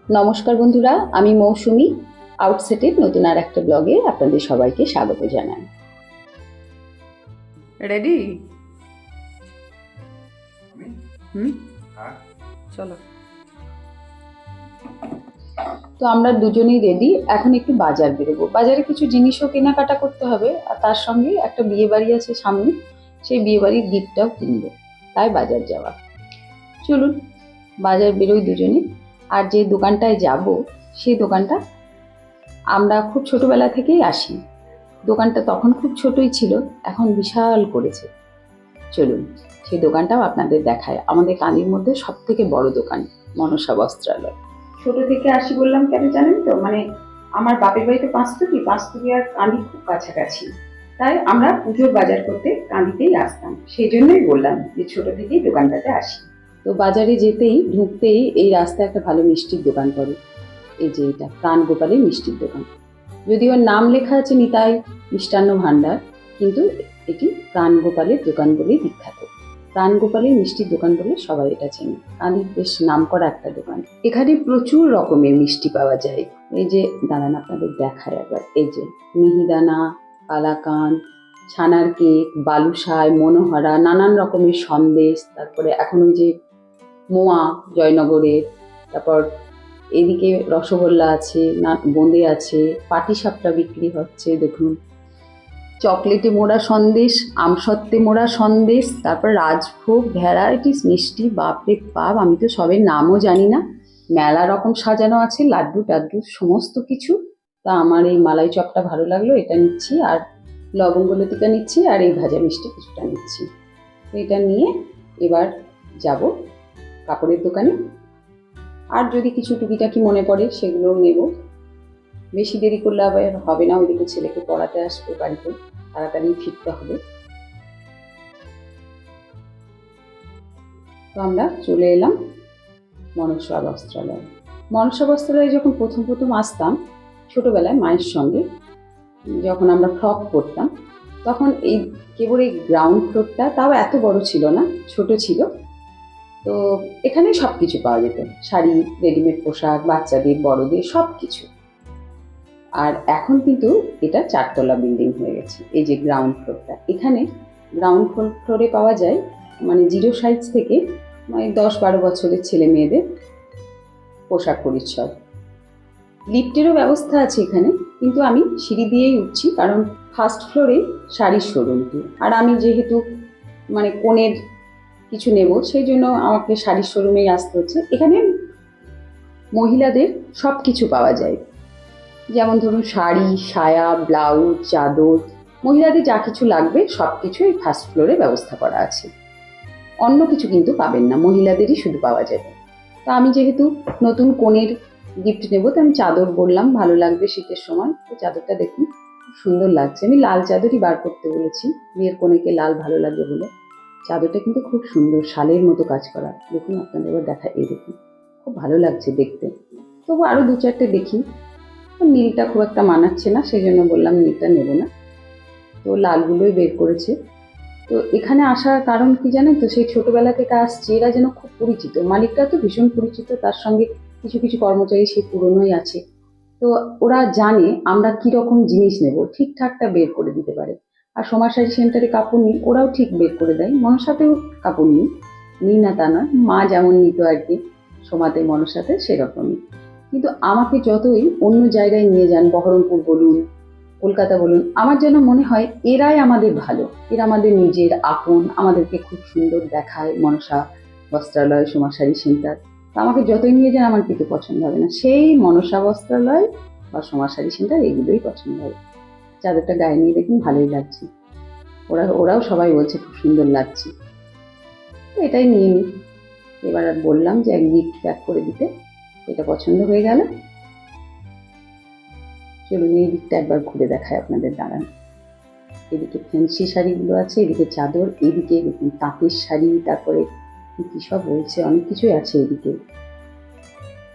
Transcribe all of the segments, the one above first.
নমস্কার বন্ধুরা, আমি মৌসুমি। আউটসেটের নতুন আর একটা ব্লগে আপনাদের সবাইকে স্বাগত জানাই। রেডি? চলো। তো আমরা দুজনেই রেডি। এখন একটু বাজার বেরোবো। বাজারে কিছু জিনিসও কেনাকাটা করতে হবে, আর তার সঙ্গে একটা বিয়ে বাড়ি আছে সামনে, সেই বিয়ে বাড়ির গিফটটাও কিনবো, তাই বাজার যাওয়া। চলুন বাজার বেরোই দুজনে। আর যে দোকানটায় যাব সেই দোকানটা আমরা খুব ছোটবেলা থেকেই আসি। দোকানটা তখন খুব ছোটই ছিল, এখন বিশাল করেছে। চলুন সেই দোকানটাও আপনাদের দেখায়। আমাদের কাঁদির মধ্যে সব থেকে বড় দোকান মনসা বস্ত্রালয়। ছোট থেকে আসি বললাম কেন জানেন তো, আমার বাপের বাড়িতে পাঁচতুকি আর কাঁদি খুব কাছাকাছি, তাই আমরা পুজোর বাজার করতে কাঁদিতেই আসতাম। সেই জন্যই বললাম যে ছোট থেকেই দোকানটাতে আসি। তো বাজারে যেতেই ঢুকতেই এই রাস্তায় একটা ভালো মিষ্টির দোকান পড়ে। এই যে এটা প্রাণ গোপালের মিষ্টির দোকান। যদিও নাম লেখা আছে নিতাই মিষ্টান্ন ভাণ্ডার, কিন্তু এটি প্রাণ গোপালের দোকান বলেই বিখ্যাত। প্রাণ গোপালের মিষ্টির দোকান বলে সবাই এটা চেনে। কাঁদির বেশ নাম করা একটা দোকান। এখানে প্রচুর রকমের মিষ্টি পাওয়া যায়। এই যে দাঁড়ান আপনাদের দেখায় একবার। এই যে মিহিদানা, কালাকাঁদ, ছানার কেক, বালুশাই, মনোহরা, নানান রকমের সন্দেশ, তারপরে এখন ওই যে মোয়া জয়নগরের, তারপর এদিকে রসগোল্লা আছে, না বোঁদে আছে, পাটিসাপটা বিক্রি হচ্ছে দেখুন, চকলেটে মোড়া সন্দেশ, আমসত্ত্বে মোড়া সন্দেশ, তারপর রাজভোগ, ভ্যারাইটিস মিষ্টি, বাপরে বাপ, আমি তো সবের নামও জানি না। মেলা রকম সাজানো আছে, লাড্ডু টাড্ডু সমস্ত কিছু। তা আমার এই মালাই চপটা ভালো লাগলো, এটা নিচ্ছি, আর লবঙ্গ লতিকা নিচ্ছি, আর এই ভাজা মিষ্টি কিছুটা নিচ্ছি। এটা নিয়ে এবার যাব কাপড়ের দোকানে। আর যদি কিছু টুকিটাকি মনে পড়ে সেগুলোও নেব। বেশি দেরি করলে আবার হবে না, ওইদিকে ছেলেকে পড়াতে আসবে বাড়িতে, তাড়াতাড়ি ফিরতে হবে। তো আমরা চলে এলাম মনসা বস্ত্রালয়। মনসা বস্ত্রালয়ে যখন প্রথম প্রথম আসতাম ছোটবেলায় মায়ের সঙ্গে, যখন আমরা ফ্রক পরতাম, তখন এই কেবল এই গ্রাউন্ড ফ্লোরটা, তাও এত বড় ছিল না, ছোট ছিল। তো এখানে সব কিছু পাওয়া যেত, শাড়ি, রেডিমেড পোশাক, বাচ্চাদের বড়দের সব কিছু। আর এখন কিন্তু এটা 4তলা বিল্ডিং হয়ে গেছে। এই যে গ্রাউন্ড ফ্লোরটা, এখানে গ্রাউন্ড ফ্লোরে পাওয়া যায় জিরো সাইজ থেকে 10-12 বছরের ছেলে মেয়েদের পোশাক পরিচ্ছদ। লিফটেরও ব্যবস্থা আছে এখানে, কিন্তু আমি সিঁড়ি দিয়েই উঠছি, কারণ ফার্স্ট ফ্লোরে শাড়ির শোরুমটি, আর আমি যেহেতু কনের কিছু নেব, সেই জন্য আমাকে শাড়ির শোরুমেই আসতে হচ্ছে। এখানে মহিলাদের সব কিছু পাওয়া যায়, যেমন ধরুন শাড়ি, সায়া, ব্লাউজ, চাদর, মহিলাদের যা কিছু লাগবে সব কিছু এই ফার্স্ট ফ্লোরে ব্যবস্থা করা আছে। অন্য কিছু কিন্তু পাবেন না, মহিলাদেরই শুধু পাওয়া যাবে। তো আমি যেহেতু নতুন কনের গিফট নেবো, তো আমি চাদর বললাম ভালো লাগবে শীতের সময়। তো চাদরটা দেখুন খুব সুন্দর লাগছে। আমি লাল চাদরই বার করতে বলেছি, বিয়ের কনেকে লাল ভালো লাগবে বলে। চাদরটা কিন্তু খুব সুন্দর, শালের মতো কাজ করা। দেখুন আপনাদের এবার দেখা, এই দেখুন খুব ভালো লাগছে দেখতে। তবু আরও 2-4টে দেখি। নীলটা খুব একটা মানাচ্ছে না, সেই জন্য বললাম নীলটা নেব না। তো লালগুলোই বের করেছে। তো এখানে আসার কারণ কি জানেন তো, সেই ছোটবেলা থেকে আসছে, এরা যেন খুব পরিচিত, মালিকটা তো ভীষণ পরিচিত, তার সঙ্গে কিছু কিছু কর্মচারী সেই পুরনোই আছে। তো ওরা জানে আমরা কিরকম জিনিস নেব, ঠিকঠাকটা বের করে দিতে পারে। আর সোমা শাড়ি সেন্টারে কাপড় নিই, ওরাও ঠিক বের করে দেয়। মনসাতেও কাপড় নিই না তা নয়, মা যেমন নিত আর কি সোমাতে মনসাতে সেরকমই। কিন্তু আমাকে যতই অন্য জায়গায় নিয়ে যান, বহরমপুর বলুন, কলকাতা বলুন, আমার যেন মনে হয় এরাই আমাদের ভালো, এরা আমাদের নিজের আপন, আমাদেরকে খুব সুন্দর দেখায় মনসা বস্ত্রালয়, সোমা শাড়ি সেন্টার। আমাকে যতই নিয়ে যান আমার কিছু পছন্দ হবে না, সেই মনসা বস্ত্রালয় বা সোমা শাড়ি সেন্টার এগুলোই পছন্দ হবে। চাদরটা গায়ে নিয়ে দেখুন ভালোই লাগছে, ওরাও সবাই বলছে খুব সুন্দর লাগছে। তো এটাই নিয়ে নিই। এবার আর বললাম যে এক গিফট প্যাক করে দিতে, এটা পছন্দ হয়ে গেল। চলুন এই দিকটা একবার ঘুরে দেখায় আপনাদের, দাঁড়ান। এদিকে ফ্যান্সি শাড়িগুলো আছে, এদিকে চাদর, এইদিকে দেখুন তাঁতের শাড়ি, তারপরে কি সব বলছে, অনেক কিছুই আছে এদিকে।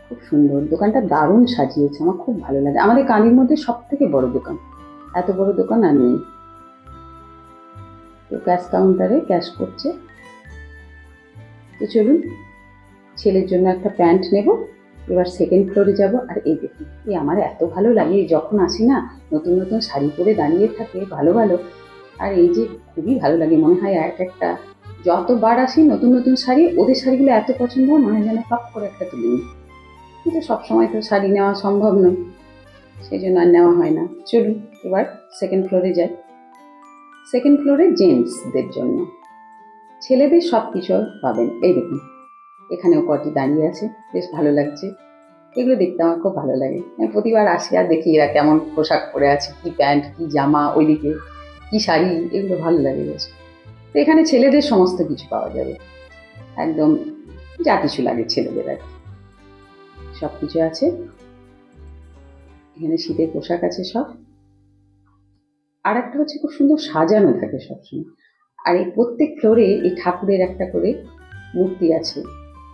খুব সুন্দর দোকানটা, দারুণ সাজিয়েছে, আমার খুব ভালো লাগে। আমাদের কানের মধ্যে সব থেকে বড় দোকান, এত বড় দোকান আর নেই। তো ক্যাশ কাউন্টারে ক্যাশ করছে। তো চলুন ছেলের জন্য একটা প্যান্ট নেব, এবার সেকেন্ড ফ্লোরে যাব। আর এই দেখুন, এই আমার এত ভালো লাগে যখন আসি না, নতুন নতুন শাড়ি পরে দাঁড়িয়ে থাকে ভালো ভালো। আর এই যে খুবই ভালো লাগে, মনে হয় এক একটা যতবার আসি নতুন নতুন শাড়ি, ওদের শাড়িগুলো এত পছন্দ হয় মনে হয় যেন টপ করে একটা তুলে নিই। কিন্তু সবসময় তো শাড়ি নেওয়া সম্ভব নয়, সেই জন্য আর নেওয়া হয় না। চলুন এবার সেকেন্ড ফ্লোরে যাই। সেকেন্ড ফ্লোরে জেন্টসদের জন্য, ছেলেদের সব কিছু পাবেন। এই দেখুন, এখানেও কটি দাঁড়িয়ে আছে, বেশ ভালো লাগছে। এগুলো দেখতে আমার খুব ভালো লাগে। আমি প্রতিবার আসি আর দেখি এরা কেমন পোশাক পরে আছে, কি প্যান্ট, কি জামা, ওইদিকে কি শাড়ি, এগুলো ভালো লাগে বেশ। তো এখানে ছেলেদের সমস্ত কিছু পাওয়া যাবে, একদম যা কিছু লাগে ছেলেদের আর কি, সব কিছু আছে। এখানে শীতের পোশাক আছে সব। আর একটা হচ্ছে খুব সুন্দর সাজানো থাকে সবসময়। আর এই প্রত্যেক ফ্লোরে এই ঠাকুরের একটা করে মূর্তি আছে।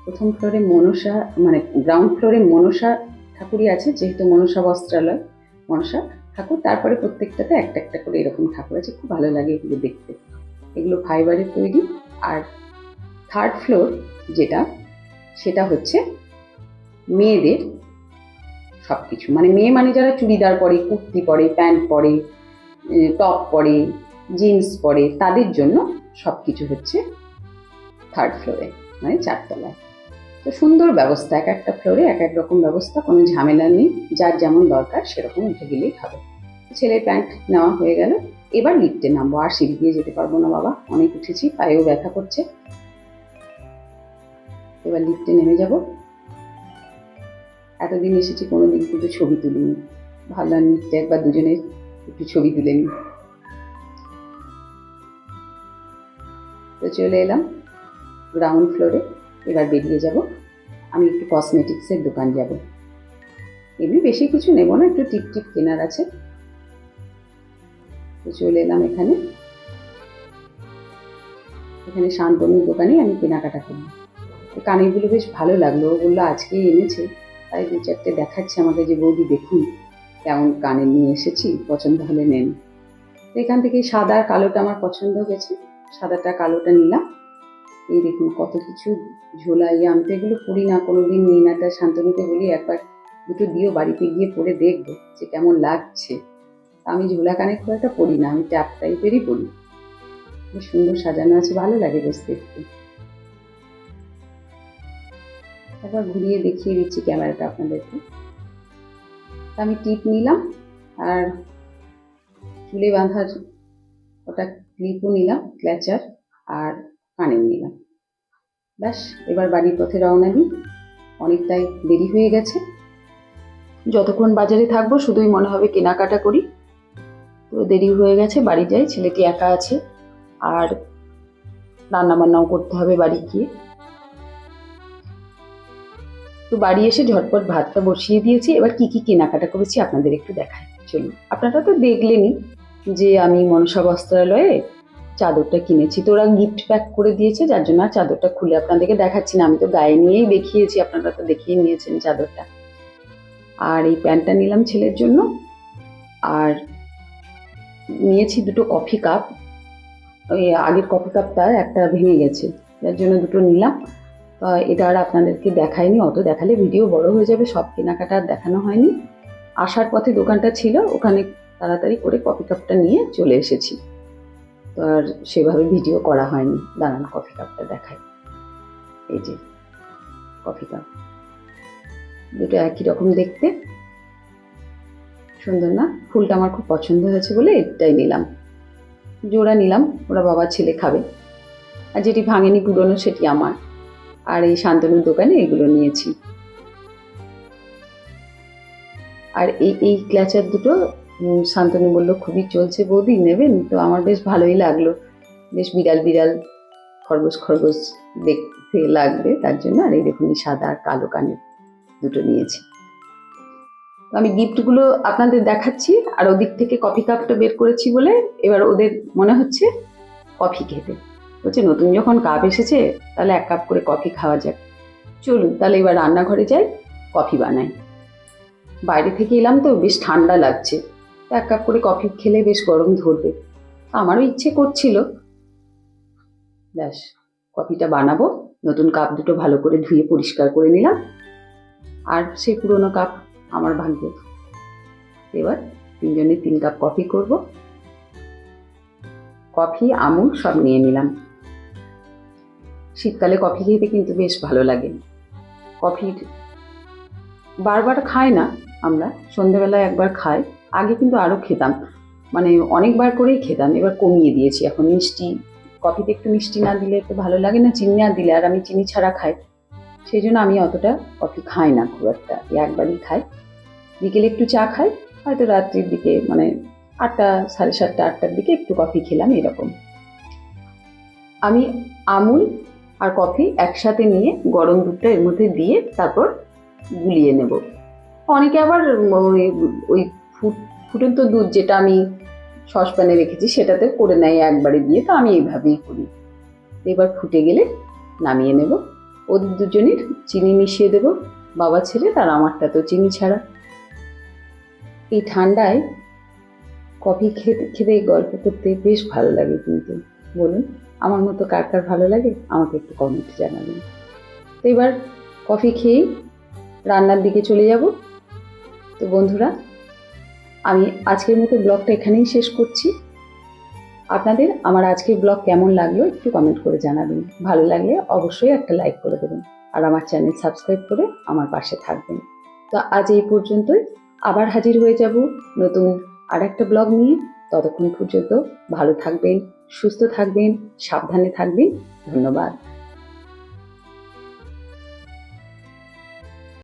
প্রথম ফ্লোরে মনসা, মানে গ্রাউন্ড ফ্লোরে মনসা ঠাকুরই আছে, যেহেতু মনসা বস্ত্রালয়, মনসা ঠাকুর। তারপরে প্রত্যেকটাতে একটা একটা করে এরকম ঠাকুর আছে, খুব ভালো লাগে এগুলো দেখতে। এগুলো ফাইবারের তৈরি। আর থার্ড ফ্লোর যেটা, সেটা হচ্ছে মেয়েদের সব কিছু, মানে মেয়ে মানে যারা চুড়িদার পরে, কুর্তি পরে, প্যান্ট পরে, টপ পরে, জিন্স পরে, তাদের জন্য সব কিছু হচ্ছে থার্ড ফ্লোরে, মানে 4 তলায়। তো সুন্দর ব্যবস্থা, এক একটা ফ্লোরে এক এক রকম ব্যবস্থা, কোনো ঝামেলা নেই, যার যেমন দরকার সেরকম উঠে গেলেই হবে। ছেলের প্যান্ট নেওয়া হয়ে গেল। এবার লিফটে নামবো, আর সিঁড়ি দিয়ে যেতে পারবো না বাবা, অনেক উঠেছি, পায়েও ব্যথা করছে। এবার লিফটে নেমে যাব। এতদিন এসেছি, কোনোদিন কিন্তু ছবি তুলিনি, ভাবলাম লিফটে একবার দুজনে একটু ছবি তুলে নিই। তো চলে এলাম গ্রাউন্ড ফ্লোরে। এবার বেরিয়ে যাব, আমি একটু কসমেটিক্সের দোকান যাব। এমনি বেশি কিছু নেব না, একটু টিপ টিপ কেনার আছে। তো চলে এলাম এখানে। এখানে শান্তনুর দোকানে আমি কেনাকাটা করলাম। কানেরগুলো বেশ ভালো লাগলো, ও বললো আজকেই এনেছে, তাই 2-4টে দেখাচ্ছে আমাকে যে বৌদি দেখুন কেমন কানের নিয়ে এসেছি, পছন্দ হলে নেন। তো এখান থেকে সাদা আর কালোটা আমার পছন্দ হয়েছে, সাদাটা কালোটা নিলাম। এই দেখুন কত কিছু ঝোলাই, আমি তো এগুলো পরি না, কোনোদিন নিই না। তাই শান্তনুকে বলি একবার দুটো দিও, বাড়িতে গিয়ে পরে দেখবো যে কেমন লাগছে। আমি ঝোলা কানে খুব একটা পরি না, আমি ট্যাপ টাইপেরই পরি। বেশ সুন্দর সাজানো আছে, ভালো লাগে বেশ দেখতে। একবার ঘুরিয়ে দেখিয়ে দিচ্ছি ক্যামেরাটা আপনাদেরকে। আমি টিপ নিলাম, আর চুলে বাঁধার ওটা ক্লিপও নিলাম, ক্ল্যাচার, আর কানের নিলাম। ব্যাস, এবার বাড়ির পথে রওনা দিই। অনেকটাই দেরি হয়ে গেছে, যতক্ষণ বাজারে থাকবো শুধুই মনে হবে কেনাকাটা করি। তো দেরি হয়ে গেছে, বাড়ি যাই, ছেলেটি একা আছে, আর রান্না বান্নাও করতে হবে বাড়ি গিয়ে। তো বাড়ি এসে ঝটপট ভাতটা বসিয়ে দিয়েছি। এবার কি কি কেনাকাটা করেছি আপনাদের একটু দেখাই, চলুন। আপনারা তো দেখলেনই যে আমি মনসা বস্ত্রালয়ে চাদরটা কিনেছি, তো ওরা গিফট প্যাক করে দিয়েছে, যার জন্য আর চাদরটা খুলে আপনাদেরকে দেখাচ্ছি না, আমি তো গায়ে নিয়েই দেখিয়েছি, আপনারা তো দেখিয়ে নিয়েছেন চাদরটা। আর এই প্যান্টটা নিলাম ছেলের জন্য। আর নিয়েছি দুটো কফি কাপ, ওই আগের কফি কাপটা একটা ভেঙে গেছে, যার জন্য দুটো নিলাম। এটা আর আপনাদেরকে দেখাইনি, অত দেখালে ভিডিও বড় হয়ে যাবে, সব কেনাকাটা আর দেখানো হয়নি। আসার পথে দোকানটা ছিল, ওখানে তাড়াতাড়ি করে কফি কাপটা নিয়ে চলে এসেছি, তো আর সেভাবে ভিডিও করা হয়নি। দাঁড়ান কফি কাপটা দেখাই। এই যে কফি কাপ, দুটো একই রকম দেখতে, সুন্দর না? ফুলটা আমার খুব পছন্দ হয়েছে বলে এটাই নিলাম, জোড়া নিলাম, ওরা বাবা ছেলে খাবে। আর যেটি ভাঙেনি পুরনো সেটি আমার। আর এই শান্তনুর দোকানে এগুলো নিয়েছি। আর এই ক্ল্যাচার দুটো শান্তনু বললো খুবই চলছে বৌদি, নেবেন? তো আমার বেশ ভালোই লাগলো, বেশ বিড়াল বিড়াল খরগোশ খরগোশ দেখতে লাগবে, তার জন্য। আর এই দেখুন সাদা আর কালো কানের দুটো নিয়েছি। তো আমি গিফটগুলো আপনাদের দেখাচ্ছি, আর ওদিক থেকে কফি কাপটা বের করেছি বলে এবার ওদের মনে হচ্ছে কফি খেতে। বলছে নতুন যখন কাপ এসেছে তাহলে 1 কাপ করে কফি খাওয়া যাক। চলুন তাহলে এবার রান্নাঘরে যাই, কফি বানাই। বাইরে থেকে এলাম তো বেশ ঠান্ডা লাগছে, 1 কাপ করে কফি খেলে বেশ গরম ধরবে, আমারও ইচ্ছে করছিল। ব্যাস, কফিটা বানাবো। নতুন কাপ দুটো ভালো করে ধুয়ে পরিষ্কার করে নিলাম। আর সেই পুরোনো কাপ আমার ভাগ্যে। এবার তিনজনে 3 কাপ কফি করব। কফি, আমুল সব নিয়ে নিলাম। শীতকালে কফি খেতে কিন্তু বেশ ভালো লাগে। কফি বারবার খাই না আমরা, সন্ধেবেলায় একবার খাই। আগে কিন্তু আরও খেতাম, মানে অনেকবার করেই খেতাম। এবার কমিয়ে দিয়েছি। এখন মিষ্টি, কফিতে একটু মিষ্টি না দিলে তো ভালো লাগে না, চিনি না দিলে। আর আমি চিনি ছাড়া খাই, সেই জন্য আমি অতটা কফি খাই না খুব একটা, একবারই খাই। বিকেলে একটু চা খাই, হয়তো রাত্রির দিকে মানে 8টা, 7:30, 8টার দিকে একটু কফি খেলাম, এরকম। আমি আমুল আর কফি একসাথে নিয়ে গরম দুধটা এর মধ্যে দিয়ে তারপর গুলিয়ে নেব। অনেকে আবার ওই ফুটন্ত দুধ যেটা আমি সসপ্যানে রেখেছি সেটাতে করে নেয় একবারে দিয়ে, তো আমি এইভাবেই করি। এবার ফুটে গেলে নামিয়ে নেব। ওদের দুজনের চিনি মিশিয়ে দেব, বাবা ছেলে, আর আমারটা তো চিনি ছাড়া। এই ঠান্ডায় কফি খেতে খেতে গল্প করতে বেশ ভালো লাগে। কিন্তু বলুন, আমার মতো কার কার ভালো লাগে আমাকে একটু কমেন্টে জানাবেন। তো এবার কফি খেয়েই রান্নার দিকে চলে যাব। তো বন্ধুরা, আমি আজকের মতো ব্লগটা এখানেই শেষ করছি। আপনাদের আমার আজকের ব্লগ কেমন লাগলো একটু কমেন্ট করে জানাবেন। ভালো লাগলে অবশ্যই একটা লাইক করে দেবেন, আর আমার চ্যানেল সাবস্ক্রাইব করে আমার পাশে থাকবেন। তো আজ এই পর্যন্তই। আবার হাজির হয়ে যাব নতুন আর একটা ব্লগ নিয়ে। ততক্ষণ পর্যন্ত ভালো থাকবেন, সুস্থ থাকবেন, সাবধানে থাকবেন। ধন্যবাদ।